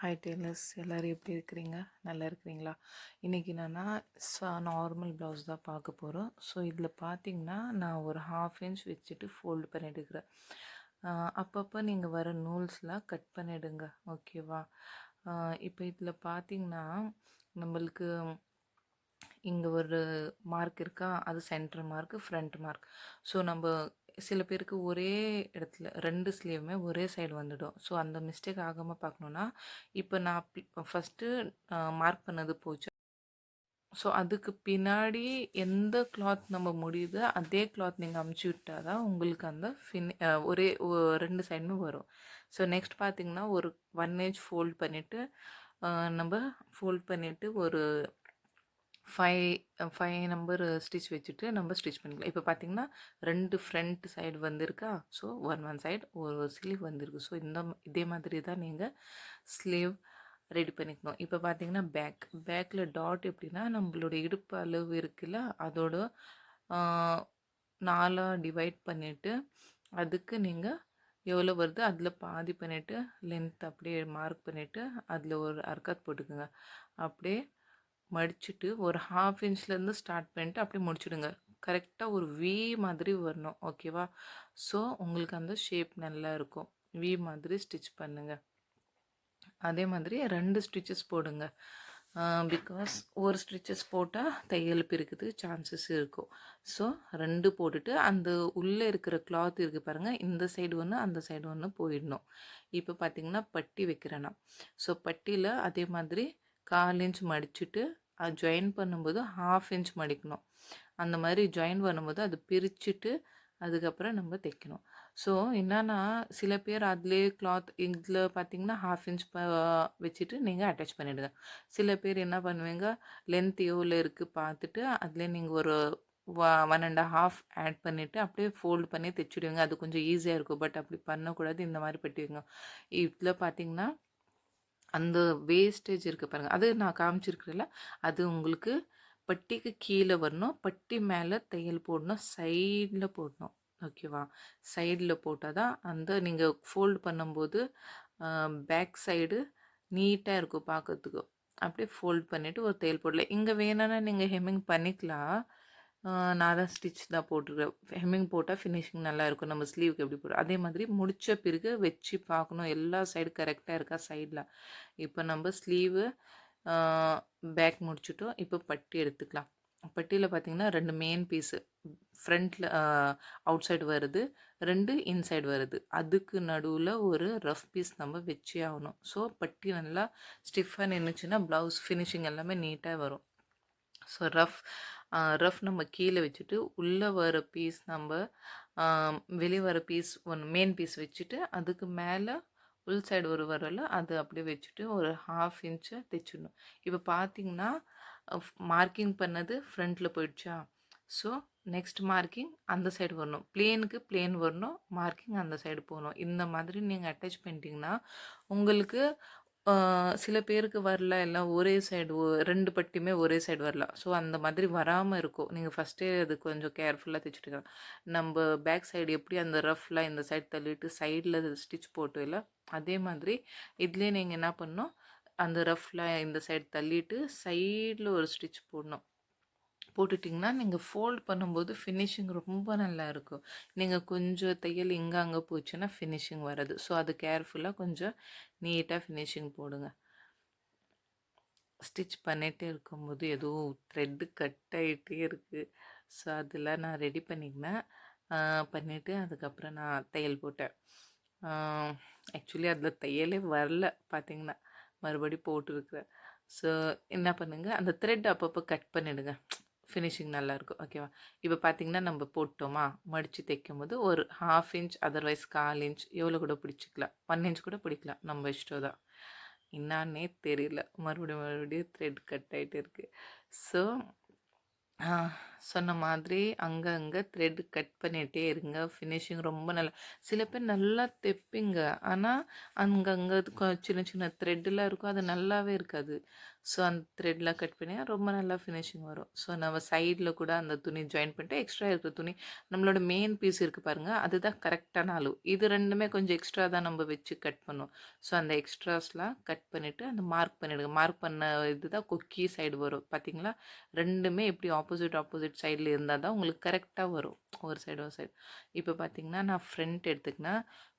Hi tailors, எல்லோரும் எப்படி இருக்கிறீங்க? நல்லா இருக்கிறீங்களா? இன்றைக்கி என்னென்னா நார்மல் ப்ளவுஸ் தான் பார்க்க போகிறோம். ஸோ இதில் பார்த்தீங்கன்னா நான் ஒரு 1/2 இன்ச் வச்சுட்டு ஃபோல்டு பண்ணிட்டுருக்கிறேன். அப்பப்போ நீங்கள் வர நூல்ஸ்லாம் கட் பண்ணிவிடுங்க, ஓகேவா? இப்போ இதில் பார்த்தீங்கன்னா நம்மளுக்கு இங்கே ஒரு மார்க் இருக்கா, அது centre mark, front mark. So நம்ம சில பேருக்கு ஒரே இடத்துல 2 ஸ்லீவுமே ஒரே சைடு வந்துடும். ஸோ அந்த மிஸ்டேக் ஆகாமல் பார்க்கணுன்னா, இப்போ நான் ஃபஸ்ட்டு மார்க் பண்ணது போச்சு. ஸோ அதுக்கு பின்னாடி எந்த கிளாத் நம்ம முடியுதோ அதே கிளாத் நீங்கள் அமுச்சு விட்டால் தான் உங்களுக்கு அந்த ஒரே 2 சைடுமே வரும். ஸோ நெக்ஸ்ட் பார்த்தீங்கன்னா ஒரு 1 இன்ச் ஃபோல்ட் பண்ணிவிட்டு நம்ம ஃபோல்ட் பண்ணிவிட்டு ஒரு 5 நம்பர் ஸ்டிச் வச்சுட்டு நம்ம ஸ்டிச் பண்ணிக்கலாம். இப்போ பார்த்தீங்கன்னா 2 ஃப்ரண்ட் சைடு வந்திருக்கா. ஸோ ஒன் சைடு ஒரு ஸ்லீவ் வந்திருக்கு. ஸோ இதே மாதிரி தான் நீங்கள் ஸ்லீவ் ரெடி பண்ணிக்கணும். இப்போ பார்த்தீங்கன்னா பேக்கில் டாட் எப்படின்னா நம்மளோட இடுப்பு அளவு இருக்குல்ல, அதோட 4 டிவைட் பண்ணிவிட்டு அதுக்கு நீங்கள் எவ்வளோ வருது அதில் பாதி பண்ணிவிட்டு லென்த் அப்படியே மார்க் பண்ணிவிட்டு அதில் ஒரு அர்க்காத் போட்டுக்குங்க. அப்படியே மடிச்சுட்டு ஒரு 1/2 இன்ச்லேருந்து ஸ்டார்ட் பண்ணிட்டு அப்படியே முடிச்சுடுங்க. கரெக்டாக ஒரு வி மாதிரி வரணும், ஓகேவா? ஸோ உங்களுக்கு அந்த ஷேப் நல்லா இருக்கும். வி மாதிரி ஸ்டிச் பண்ணுங்கள். அதே மாதிரி 2 ஸ்டிச்சஸ் போடுங்க. பிகாஸ் ஒரு ஸ்டிச்சஸ் போட்டால் தையல் பிரிக்குது சான்சஸ் இருக்கும். ஸோ 2 போட்டுட்டு அந்த உள்ளே இருக்கிற கிளாத் இருக்குது பாருங்கள், இந்த சைடு ஒன்று அந்த சைடு ஒன்று போயிடணும். இப்போ பார்த்திங்கன்னா பட்டி வைக்கிறேன்னா, ஸோ பட்டியில் அதே மாதிரி 1/4 இன்ச் மடிச்சுட்டு ஜாயின் பண்ணும்போது 1/2 இன்ச் மடிக்கணும். அந்த மாதிரி ஜாயின் பண்ணும்போது அது பிரிச்சுட்டு அதுக்கப்புறம் நம்ம தைக்கணும். ஸோ என்னன்னா சில பேர் அதிலே கிளாத் இதில் பார்த்தீங்கன்னா 1/2 இன்ச் வச்சுட்டு நீங்கள் அட்டாச் பண்ணிவிடுங்க. சில பேர் என்ன பண்ணுவீங்க, லென்த் எவ்வளோ இருக்குது பார்த்துட்டு அதிலே நீங்கள் ஒரு 1.5 ஆட் பண்ணிவிட்டு அப்படியே ஃபோல்டு பண்ணி தைச்சிடுவீங்க. அது கொஞ்சம் ஈஸியாக இருக்கும். பட் அப்படி பண்ணக்கூடாது. இந்த மாதிரி பட்டுவீங்க. இதில் பார்த்தீங்கன்னா அந்த வேஸ்டேஜ் இருக்குது பாருங்கள், அது நான் காமிச்சிருக்கிறேன்ல, அது உங்களுக்கு பட்டிக்கு கீழே வரணும். பட்டி மேலே தையல் போடணும், சைடில் போடணும், ஓகேவா? சைடில் போட்டால் தான் அந்த நீங்கள் ஃபோல்டு பண்ணும்போது பேக் சைடு நீட்டாக இருக்கும் பார்க்கறதுக்கு. அப்படியே ஃபோல்ட் பண்ணிவிட்டு ஒரு தையல் போடல. இங்கே வேணும்னா நீங்கள் ஹெம்மிங் பண்ணிக்கலாம். நான் தான் ஸ்டிச் தான் போட்டிருக்கேன். ஹெம்மிங் போட்டால் ஃபினிஷிங் நல்லாயிருக்கும். நம்ம ஸ்லீவுக்கு எப்படி போடுறோம் அதே மாதிரி முடித்த பிறகு வச்சு பார்க்கணும் எல்லா சைடு கரெக்டாக இருக்கா சைடில். இப்போ நம்ம ஸ்லீவு பேக் முடிச்சுட்டோம். இப்போ பட்டி எடுத்துக்கலாம். பட்டியில் பார்த்தீங்கன்னா 2 மெயின் பீஸு ஃப்ரண்ட்டில் அவுட் சைடு வருது, 2 இன்சைடு வருது. அதுக்கு நடுவில் ஒரு ரஃப் பீஸ் நம்ம வச்சே ஆகணும். ஸோ பட்டி நல்லா ஸ்டிஃபாக நின்றுச்சுன்னா ப்ளவுஸ் ஃபினிஷிங் எல்லாமே நீட்டாக வரும். ஸோ ரஃப் நம்ம கீழே வச்சுட்டு உள்ளே வர பீஸ் நம்ம வெளியே வர பீஸ் ஒன்று மெயின் பீஸ் வச்சுட்டு அதுக்கு மேலே உள் சைடு ஒரு வரல அது அப்படியே வச்சுட்டு ஒரு 1/2 இன்ச்சை தைச்சிடணும். இப்போ பார்த்தீங்கன்னா மார்க்கிங் பண்ணது ஃப்ரண்ட்டில் போயிடுச்சா. ஸோ நெக்ஸ்ட் மார்க்கிங் அந்த சைடு வரணும், பிளேனுக்கு பிளேன் வரணும், மார்க்கிங் அந்த சைடு போகணும். இந்த மாதிரி நீங்கள் அட்டாச் பண்ணிட்டீங்கன்னா உங்களுக்கு சில பேருக்கு வரல, எல்லாம் ஒரே சைடு 2 பட்டியுமே ஒரே சைடு வரல. ஸோ அந்த மாதிரி வராமல் இருக்கும். நீங்கள் ஃபஸ்ட்டே அது கொஞ்சம் கேர்ஃபுல்லாக தைச்சிட்டுக்கலாம். நம்ம பேக் சைடு எப்படி அந்த ரஃப்லாம் இந்த சைடு தள்ளிட்டு சைடில் ஸ்டிச் போட்டோம்ல, அதே மாதிரி இதுலேயே நீங்கள் என்ன பண்ணணும், அந்த ரஃப்லாம் இந்த சைடு தள்ளிட்டு சைடில் ஒரு ஸ்டிச் போடணும். போட்டுட்டிங்கன்னா நீங்கள் ஃபோல்ட் பண்ணும்போது ஃபினிஷிங் ரொம்ப நல்லா இருக்கும். நீங்கள் கொஞ்சம் தையல் இங்கே அங்கே போச்சுன்னா ஃபினிஷிங் வராது. ஸோ அது கேர்ஃபுல்லாக கொஞ்சம் நீட்டாக ஃபினிஷிங் போடுங்க. ஸ்டிச் பண்ணிகிட்டே இருக்கும்போது ஏதோ த்ரெட்டு கட் ஆகிட்டே இருக்குது. ஸோ அதெல்லாம் நான் ரெடி பண்ணிக்கினேன். பண்ணிவிட்டு அதுக்கப்புறம் நான் தையல் போட்டேன். ஆக்சுவலி அதில் தையலே வரல பார்த்திங்கன்னா, மறுபடியும் போட்டுருக்குறேன். ஸோ என்ன பண்ணுங்கள், அந்த த்ரெட் அப்பப்போ கட் பண்ணிவிடுங்க, ஃபினிஷிங் நல்லாயிருக்கும், ஓகேவா? இப்போ பார்த்திங்கன்னா நம்ம போட்டோமா, மடித்து தைக்கும்போது ஒரு 1/2 இன்ச் அதர்வைஸ் 1/4 இன்ச் எவ்வளோ கூட பிடிச்சிக்கலாம், 1 இன்ச் கூட பிடிக்கலாம், நம்ம இஷ்டம் தான். என்னான்னே தெரியல, மறுபடியும் த்ரெட் கட் ஆகிட்டு இருக்குது. ஸோ சொன்ன மாதிரி அங்கங்க த்ரெட் கட் பண்ணிட்டே இருங்க. ஃபினிஷிங் ரொம்ப நல்லா சில பேர் நல்லா தைப்பீங்க. ஆனா, அங்கங்க சின்ன சின்ன த்ரெட்லாம் இருக்கும். அது நல்லாவே இருக்காது. ஸோ, அந்த த்ரெட்லாம் கட் பண்ணி ரொம்ப நல்லா ஃபினிஷிங் வரும். ஸோ, நம்ம சைடில் கூட அந்த துணி ஜாயின் பண்ணிட்டு, எக்ஸ்ட்ரா இருக்கிற துணி நம்மளோட மெயின் பீஸ் இருக்கு பாருங்க. அதுதான் கரெக்டான அளவு. இது 2மே கொஞ்சம் எக்ஸ்ட்ரா தான் நம்ம வச்சு கட் பண்ணுவோம். ஸோ, அந்த எக்ஸ்ட்ராஸ்லாம் கட் பண்ணிட்டு, அந்த மார்க் பண்ணிடுங்க. மார்க் பண்ண இதுதான் கொக்கி சைடு வரும். பார்த்தீங்களா? 2மே எப்படி ஆப்போசிட் சைடில் இருந்தால் தான் உங்களுக்கு கரெக்டாக வரும். ஒரு சைடு ஒரு சைடு. இப்போ பார்த்தீங்கன்னா, நான் ஃப்ரண்ட் எடுத்துக்கினா,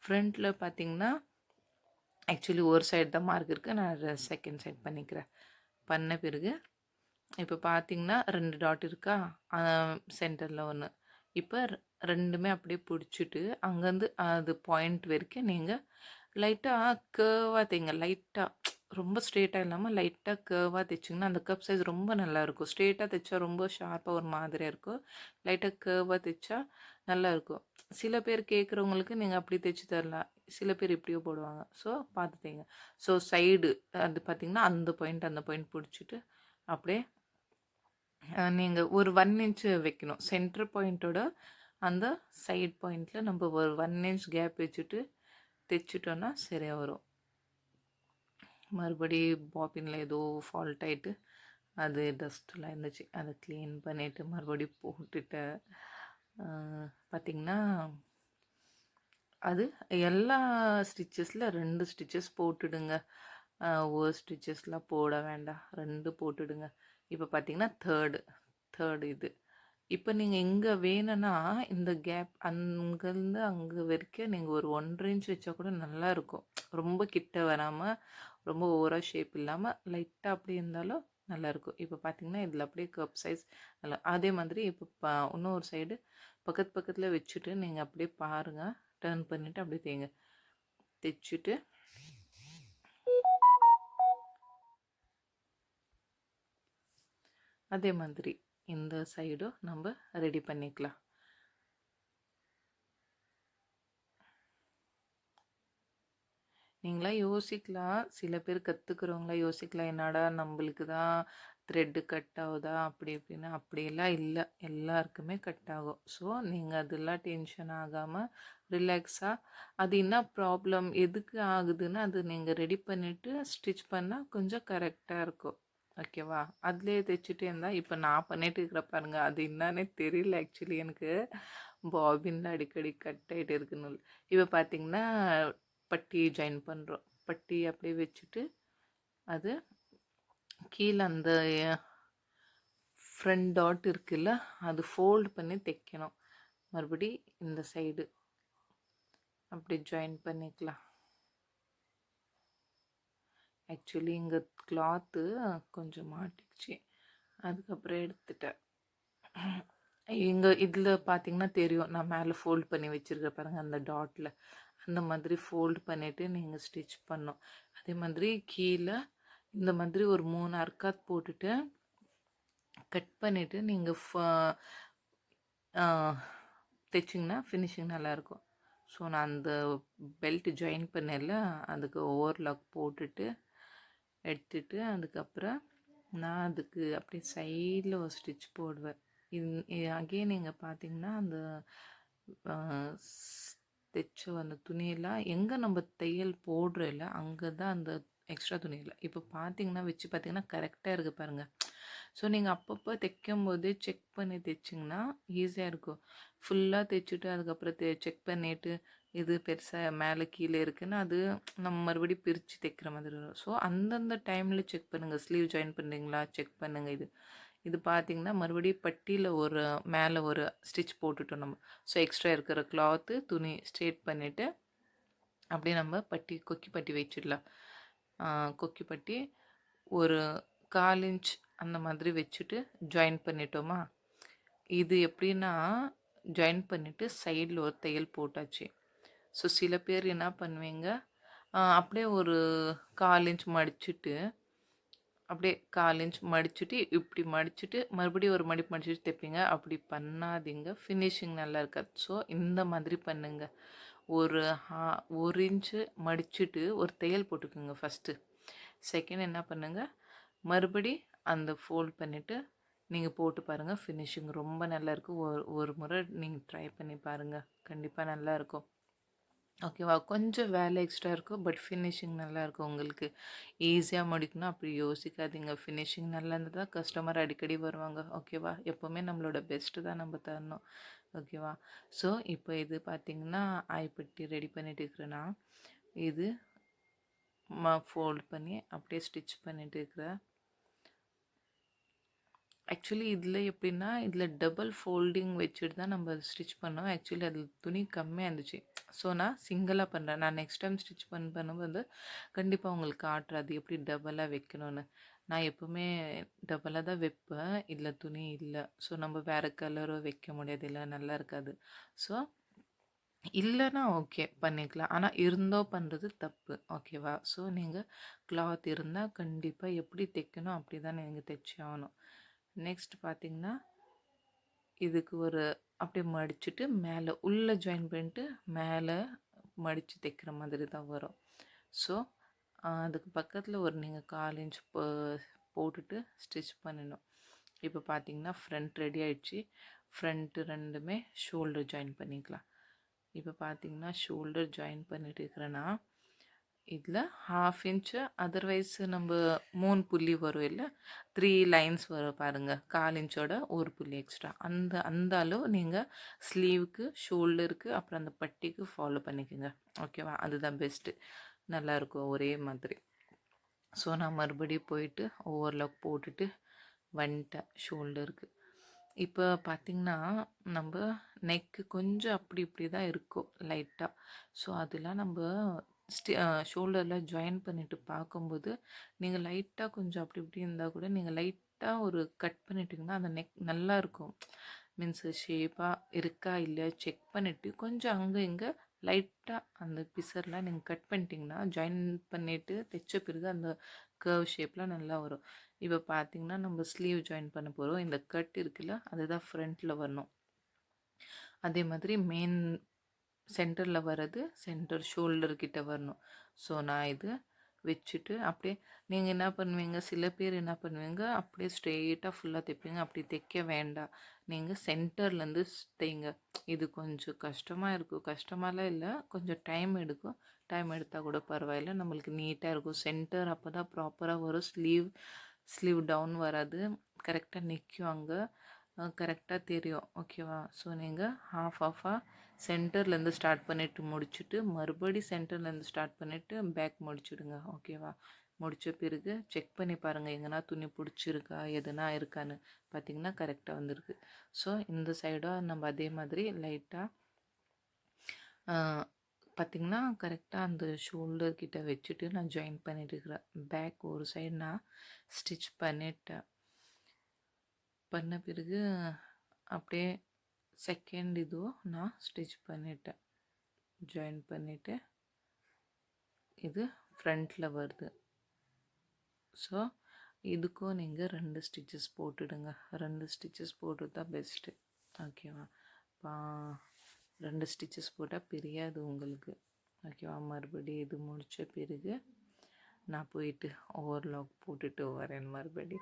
ஃப்ரண்ட்டில் பார்த்தீங்கன்னா, ஆக்சுவலி ஒரு சைடு தான் மார்க் இருக்குது. நான் செகண்ட் சைடு பண்ணிக்கிறேன். பண்ண பிறகு இப்போ பார்த்தீங்கன்னா 2 டாட் இருக்கா? சென்டரில் 1. இப்போ 2மே அப்படியே பிடிச்சிட்டு, அங்கேருந்து அது பாயிண்ட் வரைக்கும் நீங்கள் லைட்டாக கர்வாக தைங்க. லைட்டாக ரொம்ப ஸ்ட்ரெயிட்டாக இல்லாமல் லைட்டாக கர்வாக தைச்சிங்கன்னா, அந்த கப் சைஸ் ரொம்ப நல்லாயிருக்கும். ஸ்ட்ரெயிட்டாக தைச்சா ரொம்ப ஷார்ப்பாக ஒரு மாதிரியாக இருக்கும். லைட்டாக கர்வாக தைச்சா நல்லாயிருக்கும். சில பேர் கேட்குறவங்களுக்கு நீங்கள் அப்படி தைச்சி தரலாம். சில பேர் இப்படியோ போடுவாங்க. ஸோ பார்த்து தைங்க. ஸோ சைடு அது பார்த்தீங்கன்னா, அந்த பாயிண்ட் பிடிச்சிட்டு அப்படியே நீங்கள் ஒரு 1 இன்ச்சு வைக்கணும். சென்டர் பாயிண்ட்டோட அந்த சைட் பாயிண்ட்டில் நம்ம ஒரு 1 இன்ச் கேப் வச்சுட்டு தைச்சிட்டோன்னா சரியாக வரும். மறுபடி பாபினில் ஏதோ ஃபால்ட் ஆகிட்டு அது டஸ்ட்லாம் இருந்துச்சு. அதை க்ளீன் பண்ணிவிட்டு மறுபடி போட்டுட்டேன். பார்த்திங்கன்னா அது எல்லா ஸ்டிச்சஸில் 2 ஸ்டிச்சஸ் போட்டுடுங்க. ஒரு ஸ்டிச்சஸ்லாம் போட வேண்டாம். 2 போட்டுடுங்க. இப்போ பார்த்தீங்கன்னா தேர்டு இது. இப்போ நீங்கள் இங்கே வேணும்னா இந்த கேப் அங்கேருந்து அங்கே வரைக்கும் நீங்கள் ஒரு 1.5 இன்ச் வச்சா கூட நல்லாயிருக்கும். ரொம்ப கிட்ட வராமல் ரொம்ப ஓவராக ஷேப் இல்லாமல் லைட்டாக அப்படி இருந்தாலும் நல்லாயிருக்கும். இப்போ பார்த்தீங்கன்னா இதில் அப்படியே கப் சைஸ் நல்லா அதே மாதிரி இப்போ இன்னொரு சைடு பக்கத்தில் வச்சுட்டு நீங்கள் அப்படியே பாருங்கள். டர்ன் பண்ணிவிட்டு அப்படியே தேங்க தைச்சிட்டு அதே மாதிரி இந்த சைடும் நம்ம ரெடி பண்ணிக்கலாம். நீங்களாம் யோசிக்கலாம். சில பேர் கற்றுக்கிறவங்களாம் யோசிக்கலாம். என்னடா நம்மளுக்கு தான் த்ரெட்டு கட் ஆகுதா அப்படி இப்படின்னு. அப்படியெல்லாம் இல்லை. எல்லாருக்குமே கட் ஆகும். ஸோ நீங்கள் அதெல்லாம் டென்ஷன் ஆகாமல் ரிலாக்ஸாக அது என்ன ப்ராப்ளம் எதுக்கு ஆகுதுன்னு அது நீங்கள் ரெடி பண்ணிவிட்டு ஸ்டிச் பண்ணால் கொஞ்சம் கரெக்டாக இருக்கும். ஓகேவா? அதிலே தைச்சிட்டே இருந்தால் இப்போ நான் பண்ணிட்டு இருக்கிற பாருங்க. அது என்னன்னே தெரியல ஆக்சுவலி எனக்கு. பாபின்ல அடிக்கடி கட் ஆகிட்டு இருக்குன்னு. இப்போ பார்த்தீங்கன்னா பட்டி ஜாயின் பண்ணுறோம். பட்டி அப்படியே வச்சுட்டு அது கீழே அந்த ஃப்ரண்ட் டாட் இருக்குல்ல அது ஃபோல்டு பண்ணி தைக்கணும். மறுபடி இந்த சைடு அப்படி ஜாயின் பண்ணிக்கலாம். ஆக்சுவலி இங்கே கிளாத்து கொஞ்சம் மாட்டிச்சு. அதுக்கப்புறம் எடுத்துட்டேன். இங்கே இதில் பார்த்தீங்கன்னா தெரியும். நான் மேலே ஃபோல்ட் பண்ணி வச்சுருக்கேன் பாருங்கள் அந்த டாட்டில். அந்த மாதிரி ஃபோல்டு பண்ணிவிட்டு நீங்கள் ஸ்டிச் பண்ணணும். அதே மாதிரி கீழே இந்த மாதிரி ஒரு 3 அர்க்காத் போட்டுட்டு கட் பண்ணிவிட்டு நீங்கள் தைச்சிங்கன்னா ஃபினிஷிங் நல்லாயிருக்கும். ஸோ நான் அந்த பெல்ட் ஜாயின் பண்ணல அதுக்கு ஓவர்லாக் போட்டுட்டு எடுத்துட்டு அதுக்கப்புறம் நான் அதுக்கு அப்படியே சைடில் ஒரு ஸ்டிச் போடுவேன். அகெயின் நீங்கள் பார்த்தீங்கன்னா அந்த தைச்ச அந்த துணியெல்லாம் எங்கே நம்ம தையல் போடுறோம்ல அங்கே தான் அந்த எக்ஸ்ட்ரா துணியில் இப்போ பார்த்தீங்கன்னா வச்சு பார்த்தீங்கன்னா கரெக்டாக இருக்குது பாருங்கள். ஸோ நீங்கள் அப்பப்போ தைக்கும் போது செக் பண்ணி தைச்சிங்கன்னா ஈஸியாக இருக்கும். ஃபுல்லாக தைச்சிட்டு அதுக்கப்புறம் செக் பண்ணிவிட்டு இது பெருசாக மேலே கீழே இருக்குதுன்னு அது நம்ம மறுபடியும் பிரித்து தைக்கிற மாதிரி வரும். ஸோ அந்தந்த டைமில் செக் பண்ணுங்கள். ஸ்லீவ் ஜாயின் பண்ணுறீங்களா செக் பண்ணுங்கள். இது பார்த்திங்கன்னா மறுபடியும் பட்டியில் ஒரு மேலே ஒரு ஸ்டிச் போட்டுட்டோம் நம்ம. ஸோ எக்ஸ்ட்ரா இருக்கிற கிளாத்து துணி ஸ்ட்ரெயிட் பண்ணிவிட்டு அப்படியே நம்ம கொக்கி பட்டி வச்சிடலாம். கொக்கி பட்டி ஒரு 1/4 இன்ச் அந்த மாதிரி வச்சுட்டு ஜாயின் பண்ணிட்டோமா. இது எப்படின்னா ஜாயின் பண்ணிவிட்டு சைடில் ஒரு தையல் போட்டாச்சு. ஸோ சில பேர் என்ன பண்ணுவீங்க அப்படியே ஒரு 1/4 இன்ச் மடிச்சுட்டு அப்படியே 1/4 இன்ச் மடிச்சுட்டு இப்படி மடிச்சுட்டு மறுபடியும் ஒரு மடிப்பு மடிச்சுட்டு தைப்பீங்க. அப்படி பண்ணாதீங்க. ஃபினிஷிங் நல்லா இருக்காது. ஸோ இந்த மாதிரி பண்ணுங்க. ஒரு 1 இன்ச்சு மடிச்சுட்டு ஒரு தையல் போட்டுக்குங்க ஃபஸ்ட்டு. செகண்ட் என்ன பண்ணுங்கள் மறுபடி அந்த ஃபோல்ட் பண்ணிவிட்டு நீங்கள் போட்டு பாருங்கள். ஃபினிஷிங் ரொம்ப நல்லாயிருக்கும். ஒரு முறை நீங்கள் ட்ரை பண்ணி பாருங்கள். கண்டிப்பாக நல்லாயிருக்கும். ஓகேவா? கொஞ்சம் வேலை எக்ஸ்ட்ரா இருக்கும். பட் ஃபினிஷிங் நல்லாயிருக்கும் உங்களுக்கு. ஈஸியாக முடிக்கணும் அப்படி யோசிக்காதீங்க. ஃபினிஷிங் நல்லா இருந்தால் தான் கஸ்டமர் அடிக்கடி வருவாங்க. ஓகேவா? எப்போவுமே நம்மளோட பெஸ்ட்டு தான் நம்ம தரணும். ஓகேவா? ஸோ இப்போ இது பார்த்திங்கன்னா ஐப்பட்டி ரெடி பண்ணிட்டு இருக்கிறேன்னா, இது ஃபோல்ட் பண்ணி அப்படியே ஸ்டிச் பண்ணிட்டு இருக்கிறேன். ஆக்சுவலி இதில் எப்படின்னா, இதில் டபுள் ஃபோல்டிங் வச்சுட்டு தான் நம்ம ஸ்டிச் பண்ணோம். ஆக்சுவலி அதில் துணி கம்மியாக இருந்துச்சு. ஸோ நான் சிங்கிளாக பண்ணுறேன். நான் நெக்ஸ்ட் டைம் ஸ்டிச் பண்ணும்போது கண்டிப்பாக உங்களுக்கு காட்டுறேன் அது எப்படி டபுளாக வைக்கணும்னு. நான் எப்போவுமே டபுளாக தான் வைப்பேன். இதில் துணி இல்லை. ஸோ நம்ம வேறு கலரோ வைக்க முடியாது. இல்லை நல்லா இருக்காது. ஸோ இல்லைன்னா ஓகே பண்ணிக்கலாம். ஆனால் இருந்தோ பண்ணுறது தப்பு. ஓகேவா? ஸோ நீங்கள் கிளாத் இருந்தால் கண்டிப்பாக எப்படி தைக்கணும் அப்படி தான் நீங்கள் தைச்சி ஆகணும். நெக்ஸ்ட் பார்த்திங்கன்னா, இதுக்கு ஒரு அப்படியே மடிச்சுட்டு மேலே உள்ளே ஜாயின் பண்ணிட்டு மேலே மடித்து தைக்கிற மாதிரி தான் வரும். ஸோ அதுக்கு பக்கத்தில் ஒரு நீங்கள் 1/4 இன்ச் போட்டுட்டு ஸ்டிச் பண்ணணும். இப்போ பார்த்திங்கன்னா ஃப்ரண்ட் ரெடி ஆகிடுச்சு. ஃப்ரண்ட்டு ரெண்டுமே ஷோல்டர் ஜாயின் பண்ணிக்கலாம். இப்போ பார்த்திங்கன்னா ஷோல்டர் ஜாயின் பண்ணிட்டு இருக்கிறேன்னா, இதில் 1/2 இன்ச்சு அதர்வைஸ் நம்ம 3 புள்ளி வரும் இல்லை, 3 லைன்ஸ் வரும் பாருங்கள். 1/4 இன்ச்சோட ஒரு புள்ளி எக்ஸ்ட்ரா. அந்த அளவு நீங்கள் ஸ்லீவுக்கு, ஷோல்டருக்கு, அப்புறம் அந்த பட்டிக்கு ஃபாலோ பண்ணிக்கோங்க. ஓகேவா? அதுதான் பெஸ்ட்டு. நல்லாயிருக்கும் ஒரே மாதிரி. ஸோ நான் மறுபடியும் போயிட்டு ஓவர்லாக் போட்டுட்டு வந்துட்டேன் ஷோல்டருக்கு. இப்போ பார்த்திங்கன்னா நம்ம நெக்கு கொஞ்சம் அப்படி இப்படி தான் இருக்கும் லைட்டாக. ஸோ அதெல்லாம் நம்ம ஷோல்டரில் ஜாயின் பண்ணிவிட்டு பார்க்கும்போது நீங்கள் லைட்டாக கொஞ்சம் அப்படி இப்படி இருந்தால் கூட நீங்கள் லைட்டாக ஒரு கட் பண்ணிட்டிங்கன்னா அந்த நெக் நல்லாயிருக்கும். மீன்ஸ் ஷேப்பாக இருக்கா இல்லையா செக் பண்ணிவிட்டு கொஞ்சம் அங்கே இங்கே லைட்டாக அந்த பிசர்லாம் நீங்கள் கட் பண்ணிட்டீங்கன்னா ஜாயின் பண்ணிவிட்டு தைச்ச பிறகு அந்த கர்வ் ஷேப்லாம் நல்லா வரும். இப்போ பார்த்திங்கன்னா நம்ம ஸ்லீவ் ஜாயின் பண்ண போகிறோம். இந்த கட் இருக்குல்ல அதுதான் ஃப்ரண்ட்டில் வரணும். அதே மாதிரி மெயின் சென்டரில் வர்றது சென்டர் ஷோல்டர் கிட்ட வரணும். ஸோ நான் இது வச்சுட்டு அப்படியே நீங்கள் என்ன பண்ணுவீங்க, சில பேர் என்ன பண்ணுவீங்க அப்படியே ஸ்ட்ரெயிட்டாக ஃபுல்லாக தைப்பீங்க. அப்படி தைக்க வேண்டாம். நீங்கள் சென்டர்லேருந்து தைங்க. இது கொஞ்சம் கஷ்டமாக இருக்கும். கஷ்டமாலாம் இல்லை, கொஞ்சம் டைம் எடுக்கும். டைம் எடுத்தால் கூட பரவாயில்ல, நம்மளுக்கு நீட்டாக இருக்கும். சென்டர் அப்போ தான் ப்ராப்பராக வரும். ஸ்லீவ் டவுன் வராது, கரெக்டாக நிற்கும். அங்கே கரெக்டாக தெரியும். ஓகேவா? ஸோ நீங்கள் ஆஃபாக சென்டர்லேருந்து ஸ்டார்ட் பண்ணிவிட்டு முடிச்சுட்டு மறுபடி சென்டர்லேருந்து ஸ்டார்ட் பண்ணிவிட்டு பேக் முடிச்சுடுங்க. ஓகேவா? முடித்த பிறகு செக் பண்ணி பாருங்கள் எங்கன்னா துணி பிடிச்சிருக்கா எதுனா இருக்கான்னு. பார்த்திங்கன்னா கரெக்டாக வந்திருக்கு. ஸோ இந்த சைடாக நம்ம அதே மாதிரி லைட்டாக பார்த்திங்கன்னா கரெக்டாக அந்த ஷோல்டர் கிட்ட வச்சுட்டு நான் ஜாயின் பண்ணிட்டு இருக்கிறேன். பேக் ஒரு சைடு நான் ஸ்டிச் பண்ணிட்டேன். பண்ண பிறகு அப்படியே செகண்ட் இதுவும் நான் ஸ்டிச் பண்ணிட்டேன். ஜாயின் பண்ணிவிட்டு இது ஃப்ரண்ட்டில் வருது. ஸோ இதுக்கும் நீங்கள் 2 ஸ்டிச்சஸ் போட்டுடுங்க. 2 ஸ்டிச்சஸ் போடுறது தான் பெஸ்ட்டு. ஓகேவா? 2 ஸ்டிச்சஸ் போட்டால் பிரியாது உங்களுக்கு. ஓகேவா? மறுபடியும் இது முடித்த பிறகு நான் போயிட்டு ஓவர்லாக் போட்டுட்டு வரேன். மறுபடி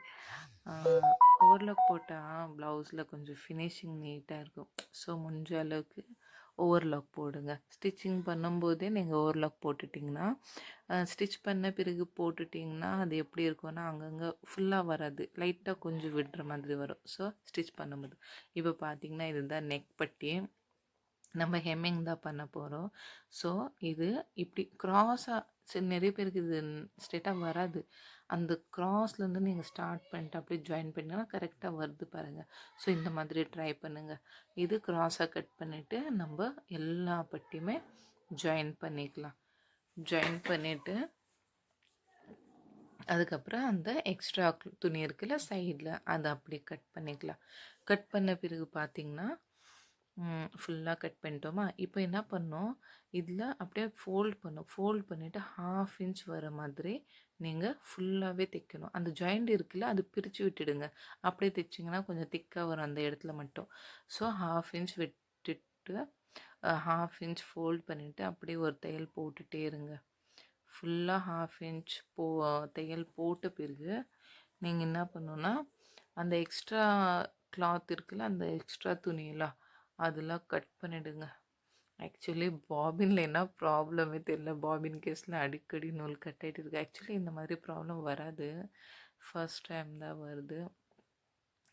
ஓவர்லாக் போட்டால் ப்ளவுஸில் கொஞ்சம் ஃபினிஷிங் நீட்டாக இருக்கும். ஸோ முடிஞ்ச அளவுக்கு ஓவர்லாக் போடுங்க. ஸ்டிச்சிங் பண்ணும்போதே நீங்கள் ஓவர்லாக் போட்டுட்டிங்கன்னா, ஸ்டிச் பண்ண பிறகு போட்டுட்டிங்கன்னா அது எப்படி இருக்கும்னா அங்கங்கே ஃபுல்லாக வராது, லைட்டாக கொஞ்சம் விடுற மாதிரி வரும். ஸோ ஸ்டிச் பண்ணும்போது இப்போ பார்த்திங்கன்னா இதுதான் நெக் பட்டி. நம்ம ஹெம்மிங் தான் பண்ண போகிறோம். ஸோ இது இப்படி க்ராஸாக நிறைய பேருக்கு இது ஸ்ட்ரெயிட்டாக வராது. அந்த க்ராஸ்லேருந்து நீங்கள் ஸ்டார்ட் பண்ணிட்டு அப்படியே ஜாயின் பண்ணிங்கன்னா கரெக்டாக வருது பாருங்கள். ஸோ இந்த மாதிரி ட்ரை பண்ணுங்கள். இது க்ராஸாக கட் பண்ணிவிட்டு நம்ம எல்லா பட்டியுமே ஜாயின் பண்ணிக்கலாம். ஜாயின் பண்ணிவிட்டு அதுக்கப்புறம் அந்த எக்ஸ்ட்ரா துணி இருக்குல்ல சைடில் அதை அப்படியே கட் பண்ணிக்கலாம். கட் பண்ண பிறகு பார்த்திங்கன்னா ஃபுல்லாக கட் பண்ணிட்டோமா. இப்போ என்ன பண்ணோம், இதில் அப்படியே ஃபோல்ட் பண்ணிவிட்டு 1/2 இன்ச் வர மாதிரி நீங்கள் ஃபுல்லாகவே தைக்கணும். அந்த ஜாயிண்ட் இருக்குல்ல அது பிரித்து விட்டுடுங்க. அப்படியே தைச்சிங்கன்னா கொஞ்சம் திக்காக வரும் அந்த இடத்துல மட்டும். ஸோ 1/2 இன்ச் விட்டுட்டு 1/2 இன்ச் ஃபோல்ட் பண்ணிவிட்டு அப்படியே ஒரு தையல் போட்டுகிட்டே இருங்க. ஃபுல்லாக 1/2 இன்ச் தையல் போட்ட பிறகு நீங்கள் என்ன பண்ணணுன்னா அந்த எக்ஸ்ட்ரா கிளாத் இருக்குல்ல, அந்த எக்ஸ்ட்ரா துணியெல்லாம் அதெல்லாம் கட் பண்ணிடுங்க. ஆக்சுவலி பாபின்ல என்ன ப்ராப்ளமே தெரியல. பாபின் கேஸில் அடிக்கடி நூல் கட் ஆகிட்டு இருக்கு. ஆக்சுவலி இந்த மாதிரி ப்ராப்ளம் வராது, ஃபர்ஸ்ட் டைம் தான் வருது.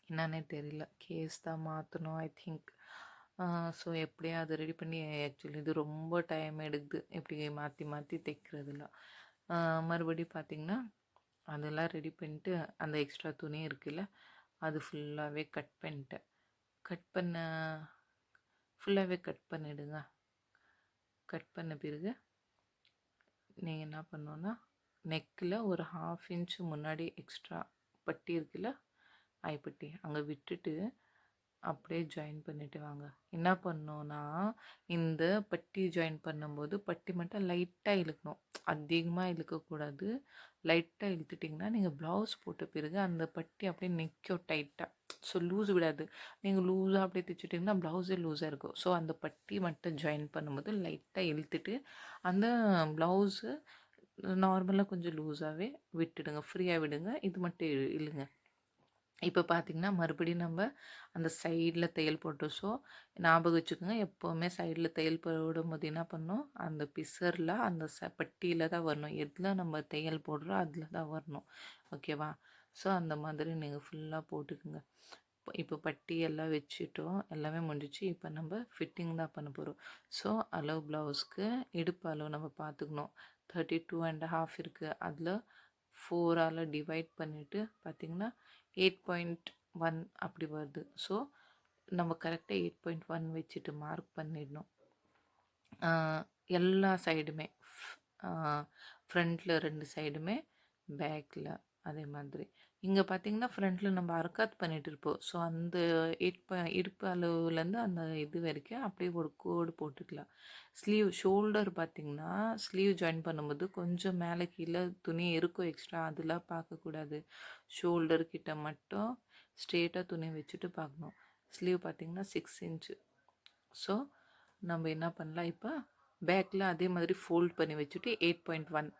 என்னன்னே தெரியல. கேஸ் தான் மாற்றணும் ஐ திங்க். ஸோ எப்படியா அதை ரெடி பண்ணி, ஆக்சுவலி இது ரொம்ப டைம் எடுக்குது இப்படி மாற்றி மாற்றி தைக்கிறதுல. மறுபடியும் பார்த்திங்கன்னா அதெல்லாம் ரெடி பண்ணிட்டு அந்த எக்ஸ்ட்ரா துணி இருக்குல்ல அது ஃபுல்லாகவே கட் பண்ணிட்டேன். ஃபுல்லாகவே கட் பண்ணிவிடுங்க. கட் பண்ண பிறகு நீங்கள் என்ன பண்ணணுன்னா, நெக்கில் ஒரு 1/2 இன்ச் முன்னாடி எக்ஸ்ட்ரா பட்டி இருக்குல்ல, ஐப்பட்டி அங்கே விட்டுட்டு அப்படியே ஜாயின் பண்ணிட்டு வாங்க. என்ன பண்ணோன்னா, இந்த பட்டி ஜாயின் பண்ணும்போது பட்டி மட்டும் லைட்டாக இழுக்கணும், அதிகமாக இழுக்கக்கூடாது. லைட்டாக இழுத்துட்டிங்கன்னா நீங்கள் ப்ளவுஸ் போட்ட பிறகு அந்த பட்டி அப்படியே நிற்கும் டைட்டாக. ஸோ லூஸ் விடாது. நீங்கள் லூஸாக அப்படியே தைச்சிட்டிங்கன்னா ப்ளவுஸே லூஸாக இருக்கும். ஸோ அந்த பட்டி மட்டும் ஜாயின் பண்ணும்போது லைட்டாக இழுத்துட்டு அந்த ப்ளவுஸு நார்மலாக கொஞ்சம் லூஸாகவே விட்டுடுங்க, ஃப்ரீயாக விடுங்க. இது மட்டும் இழுங்க. இப்போ பார்த்திங்கன்னா மறுபடியும் நம்ம அந்த சைடில் தையல் போட்டோம். ஸோ ஞாபகம் வச்சுக்கோங்க, எப்போவுமே சைடில் தையல் போடும்போது என்ன பண்ணணும், அந்த பிசரில் அந்த பட்டியில் தான் வரணும். எதில் நம்ம தையல் போடுறோம் அதில் தான் வரணும். ஓகேவா? ஸோ அந்த மாதிரி நீங்கள் ஃபுல்லாக போட்டுக்குங்க. இப்போ பட்டி எல்லாம் வச்சுட்டோம், எல்லாமே முடிஞ்சிச்சு. இப்போ நம்ம ஃபிட்டிங் தான் பண்ண போகிறோம். ஸோ அளவு ப்ளவுஸ்க்கு இடுப்பு அளவு நம்ம பார்த்துக்கணும். 32.5 இருக்குது. அதில் 4ஆல் டிவைட் பண்ணிவிட்டு பார்த்திங்கன்னா 8.1 அப்படி வருது. ஸோ நம்ம கரெக்டாக 8.1 வச்சுட்டு மார்க் பண்ணிடணும். எல்லா சைடுமே, ஃப்ரண்ட்டில் 2 சைடுமே, பேக்கில் அதே மாதிரி. இங்கே பார்த்திங்கன்னா ஃப்ரண்ட்டில் நம்ம அர்க்காத் பண்ணிகிட்டு இருப்போம். ஸோ அந்த இடுப்பு அளவுலேருந்து அந்த இது வரைக்கும் அப்படியே ஒரு கோடு போட்டுக்கலாம். ஷோல்டர் பார்த்திங்கன்னா ஸ்லீவ் ஜாயின் பண்ணும்போது கொஞ்சம் மேலே கீழே துணி இருக்கும் எக்ஸ்ட்ரா, அதெல்லாம் பார்க்கக்கூடாது. ஷோல்டர் கிட்ட மட்டும் ஸ்ட்ரெயிட்டாக துணி வச்சுட்டு பார்க்கணும். ஸ்லீவ் பார்த்திங்கன்னா 6 இன்ச்சு. ஸோ நம்ம என்ன பண்ணலாம், இப்போ பேக்கில் அதே மாதிரி ஃபோல்ட் பண்ணி வச்சுட்டு 8.1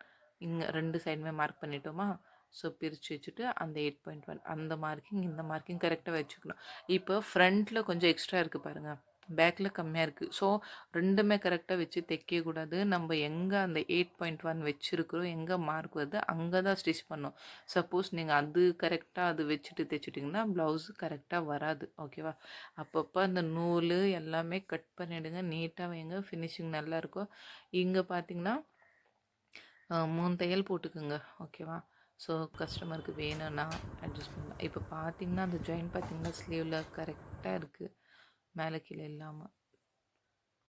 இங்கே 2 சைடுமே மார்க் பண்ணிட்டோமா. ஸோ பிரித்து வச்சுட்டு அந்த 8.1 அந்த மார்க்கிங் இந்த மார்க்கிங் கரெக்டாக வச்சுக்கணும். இப்போ ஃப்ரண்ட்டில் கொஞ்சம் எக்ஸ்ட்ரா இருக்குது பாருங்கள், பேக்கில் கம்மியாக இருக்குது. ஸோ ரெண்டுமே கரெக்டாக வச்சு தைக்கக்கூடாது. நம்ம எங்கே அந்த 8.1 வச்சுருக்கிறோம், எங்கே மார்க் வருது அங்கே தான் ஸ்டிச் பண்ணோம். சப்போஸ் நீங்கள் அது கரெக்டாக அது வச்சுட்டு தைச்சிட்டிங்கன்னா ப்ளவுஸு கரெக்டாக வராது. ஓகேவா? அப்பப்போ அந்த நூல் எல்லாமே கட் பண்ணிவிடுங்க, நீட்டாக வைங்க, ஃபினிஷிங் நல்லாயிருக்கும். இங்கே பார்த்திங்கன்னா 3 தையல் போட்டுக்குங்க. ஓகேவா? ஸோ கஸ்டமருக்கு வேணும்னா அட்ஜஸ்ட் பண்ணலாம். இப்போ பார்த்திங்கன்னா அந்த ஜாயின் பார்த்திங்கன்னா ஸ்லீவில் கரெக்டாக இருக்குது, மேலே கீழே இல்லாமல்.